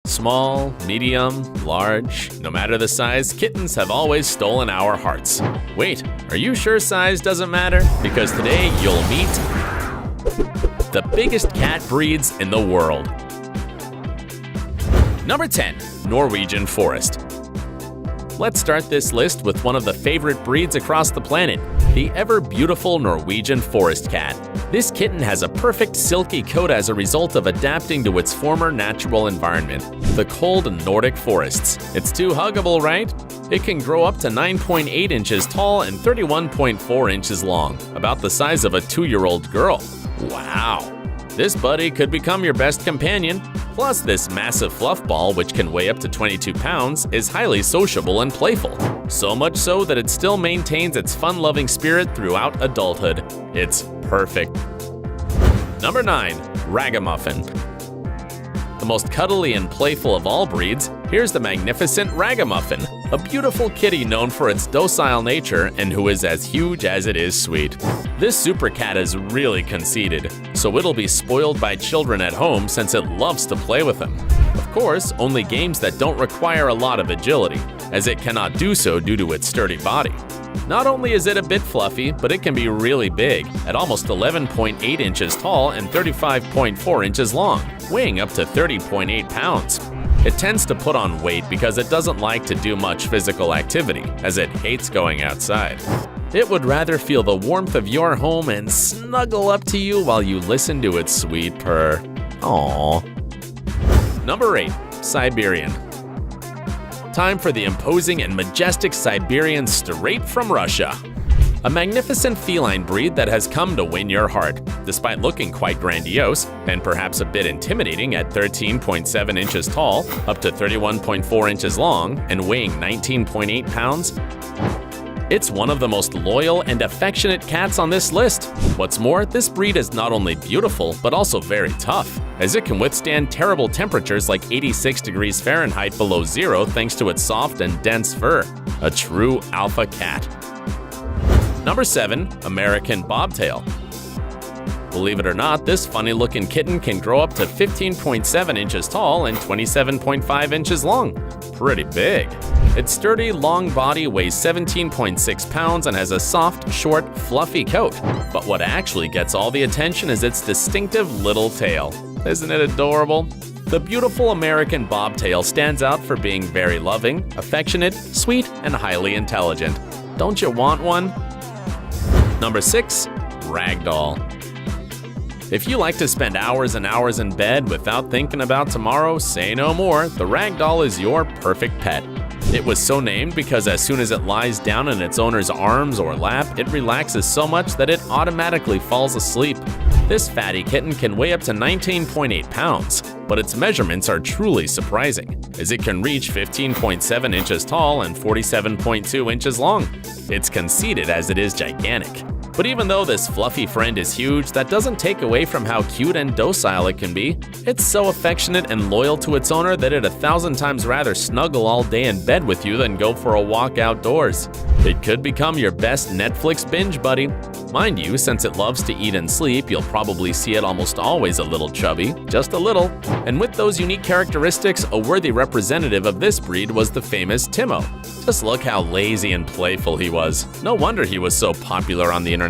Small, medium, large, no matter the size, kittens have always stolen our hearts. Wait, are you sure size doesn't matter? Because today you'll meet the biggest cat breeds in the world. Number 10. Norwegian Forest. Let's start this list with one of the favorite breeds across the planet, the ever-beautiful Norwegian Forest cat. This kitten has a perfect silky coat as a result of adapting to its former natural environment, the cold Nordic forests. It's too huggable, right? It can grow up to 9.8 inches tall and 31.4 inches long, about the size of a 2-year-old girl. Wow! This buddy could become your best companion. Plus, this massive fluff ball, which can weigh up to 22 pounds, is highly sociable and playful. So much so that it still maintains its fun-loving spirit throughout adulthood. It's perfect. Number 9. Ragamuffin. The most cuddly and playful of all breeds, here's the magnificent Ragamuffin, a beautiful kitty known for its docile nature and who is as huge as it is sweet. This super cat is really conceited, so it'll be spoiled by children at home since it loves to play with them. Of course, only games that don't require a lot of agility, as it cannot do so due to its sturdy body. Not only is it a bit fluffy, but it can be really big, at almost 11.8 inches tall and 35.4 inches long, weighing up to 30.8 pounds. It tends to put on weight because it doesn't like to do much physical activity, as it hates going outside. It would rather feel the warmth of your home and snuggle up to you while you listen to its sweet purr. Aww. Number 8. Siberian. Time for the imposing and majestic Siberian straight from Russia. A magnificent feline breed that has come to win your heart, despite looking quite grandiose and perhaps a bit intimidating at 13.7 inches tall, up to 31.4 inches long, and weighing 19.8 pounds. It's one of the most loyal and affectionate cats on this list. What's more, this breed is not only beautiful, but also very tough, as it can withstand terrible temperatures like 86 degrees Fahrenheit below zero thanks to its soft and dense fur. A true alpha cat. Number 7. American Bobtail. Believe it or not, this funny-looking kitten can grow up to 15.7 inches tall and 27.5 inches long. Pretty big. Its sturdy, long body weighs 17.6 pounds and has a soft, short, fluffy coat. But what actually gets all the attention is its distinctive little tail. Isn't it adorable? The beautiful American Bobtail stands out for being very loving, affectionate, sweet, and highly intelligent. Don't you want one? Number 6. Ragdoll. If you like to spend hours and hours in bed without thinking about tomorrow, say no more. The Ragdoll is your perfect pet. It was so named because as soon as it lies down in its owner's arms or lap, it relaxes so much that it automatically falls asleep. This fatty kitten can weigh up to 19.8 pounds, but its measurements are truly surprising, as it can reach 15.7 inches tall and 47.2 inches long. It's conceited as it is gigantic. But even though this fluffy friend is huge, that doesn't take away from how cute and docile it can be. It's so affectionate and loyal to its owner that it'd 1,000 times rather snuggle all day in bed with you than go for a walk outdoors. It could become your best Netflix binge buddy. Mind you, since it loves to eat and sleep, you'll probably see it almost always a little chubby, just a little. And with those unique characteristics, a worthy representative of this breed was the famous Timo. Just look how lazy and playful he was. No wonder he was so popular on the internet.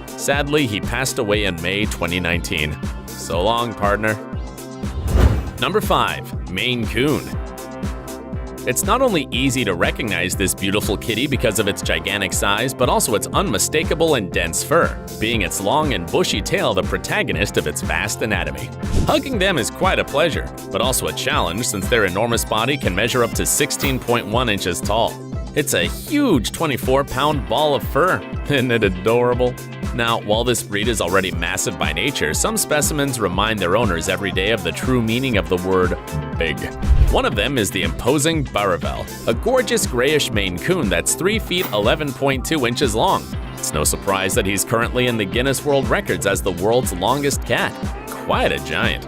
Sadly, he passed away in May 2019. So long, partner. Number 5. Maine Coon. It's not only easy to recognize this beautiful kitty because of its gigantic size, but also its unmistakable and dense fur, being its long and bushy tail the protagonist of its vast anatomy. Hugging them is quite a pleasure, but also a challenge since their enormous body can measure up to 16.1 inches tall. It's a huge 24-pound ball of fur. Isn't it adorable? Now, while this breed is already massive by nature, some specimens remind their owners every day of the true meaning of the word big. One of them is the imposing Baravel, a gorgeous grayish Maine Coon that's 3 feet 11.2 inches long. It's no surprise that he's currently in the Guinness World Records as the world's longest cat. Quite a giant.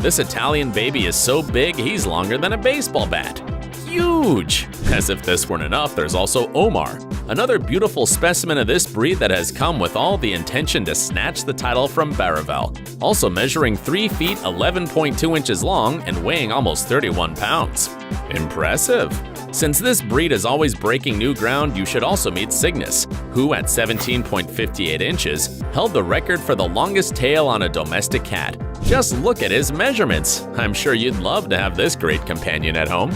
This Italian baby is so big he's longer than a baseball bat. Huge! As if this weren't enough, there's also Omar, Another beautiful specimen of this breed that has come with all the intention to snatch the title from Baravel, also measuring 3 feet 11.2 inches long and weighing almost 31 pounds. Impressive! Since this breed is always breaking new ground, you should also meet Cygnus, who at 17.58 inches held the record for the longest tail on a domestic cat. Just look at his measurements! I'm sure you'd love to have this great companion at home.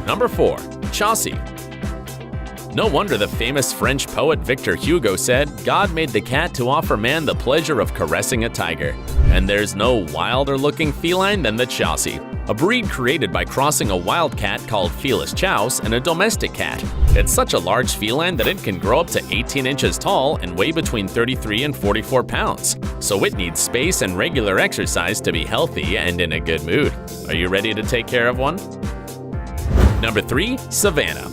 Number 4. Chaussee. No wonder the famous French poet Victor Hugo said, "God made the cat to offer man the pleasure of caressing a tiger." And there's no wilder-looking feline than the Chaussee, a breed created by crossing a wild cat called Felis chaus and a domestic cat. It's such a large feline that it can grow up to 18 inches tall and weigh between 33 and 44 pounds. So it needs space and regular exercise to be healthy and in a good mood. Are you ready to take care of one? Number 3. Savannah.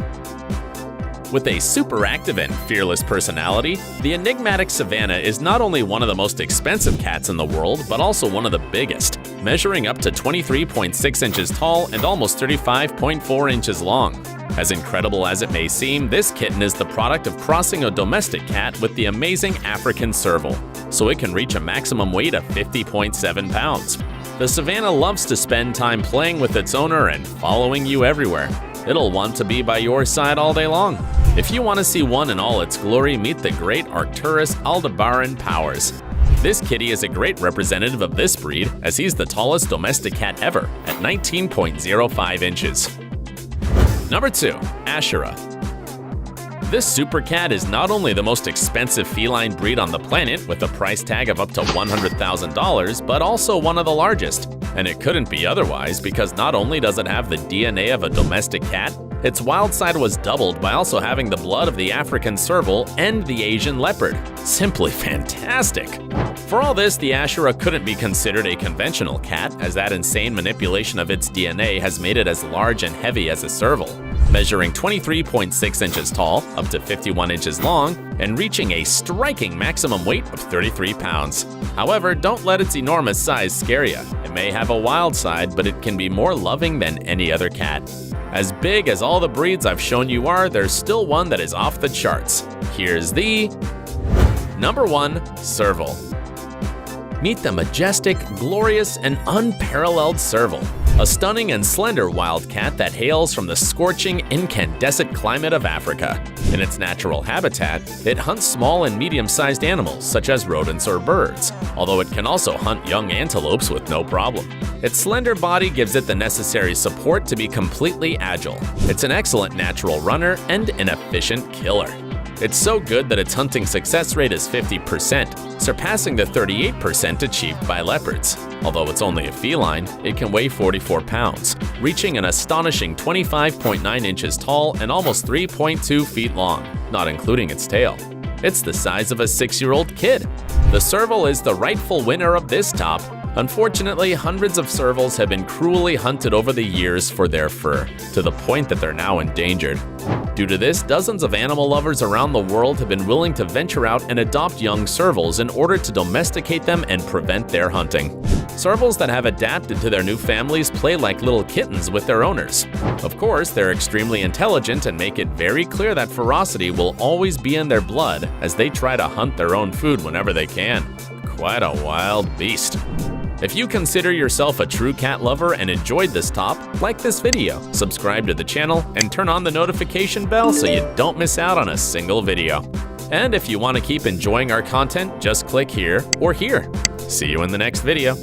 With a super active and fearless personality, the enigmatic Savannah is not only one of the most expensive cats in the world, but also one of the biggest, measuring up to 23.6 inches tall and almost 35.4 inches long. As incredible as it may seem, this kitten is the product of crossing a domestic cat with the amazing African serval, so it can reach a maximum weight of 50.7 pounds. The Savannah loves to spend time playing with its owner and following you everywhere. It'll want to be by your side all day long. If you want to see one in all its glory, meet the great Arcturus aldebaran Powers. This kitty is a great representative of this breed, as he's the tallest domestic cat ever at 19.05 inches. Number 2. Ashera. This super cat is not only the most expensive feline breed on the planet with a price tag of up to $100,000, but also one of the largest. And it couldn't be otherwise because not only does it have the DNA of a domestic cat, its wild side was doubled by also having the blood of the African serval and the Asian leopard. Simply fantastic! For all this, the Ashera couldn't be considered a conventional cat, as that insane manipulation of its DNA has made it as large and heavy as a serval, measuring 23.6 inches tall, up to 51 inches long, and reaching a striking maximum weight of 33 pounds. However, don't let its enormous size scare you. It may have a wild side, but it can be more loving than any other cat. As big as all the breeds I've shown you are, there's still one that is off the charts. Here's the Number 1. Serval. Meet the majestic, glorious, and unparalleled serval, a stunning and slender wildcat that hails from the scorching, incandescent climate of Africa. In its natural habitat, it hunts small and medium-sized animals such as rodents or birds, although it can also hunt young antelopes with no problem. Its slender body gives it the necessary support to be completely agile. It's an excellent natural runner and an efficient killer. It's so good that its hunting success rate is 50%, surpassing the 38% achieved by leopards. Although it's only a feline, it can weigh 44 pounds, reaching an astonishing 25.9 inches tall and almost 3.2 feet long, not including its tail. It's the size of a 6-year-old kid. The serval is the rightful winner of this top. Unfortunately, hundreds of servals have been cruelly hunted over the years for their fur, to the point that they're now endangered. Due to this, dozens of animal lovers around the world have been willing to venture out and adopt young servals in order to domesticate them and prevent their hunting. Servals that have adapted to their new families play like little kittens with their owners. Of course, they're extremely intelligent and make it very clear that ferocity will always be in their blood as they try to hunt their own food whenever they can. Quite a wild beast. If you consider yourself a true cat lover and enjoyed this top, like this video, subscribe to the channel, and turn on the notification bell so you don't miss out on a single video. And if you want to keep enjoying our content, just click here or here. See you in the next video.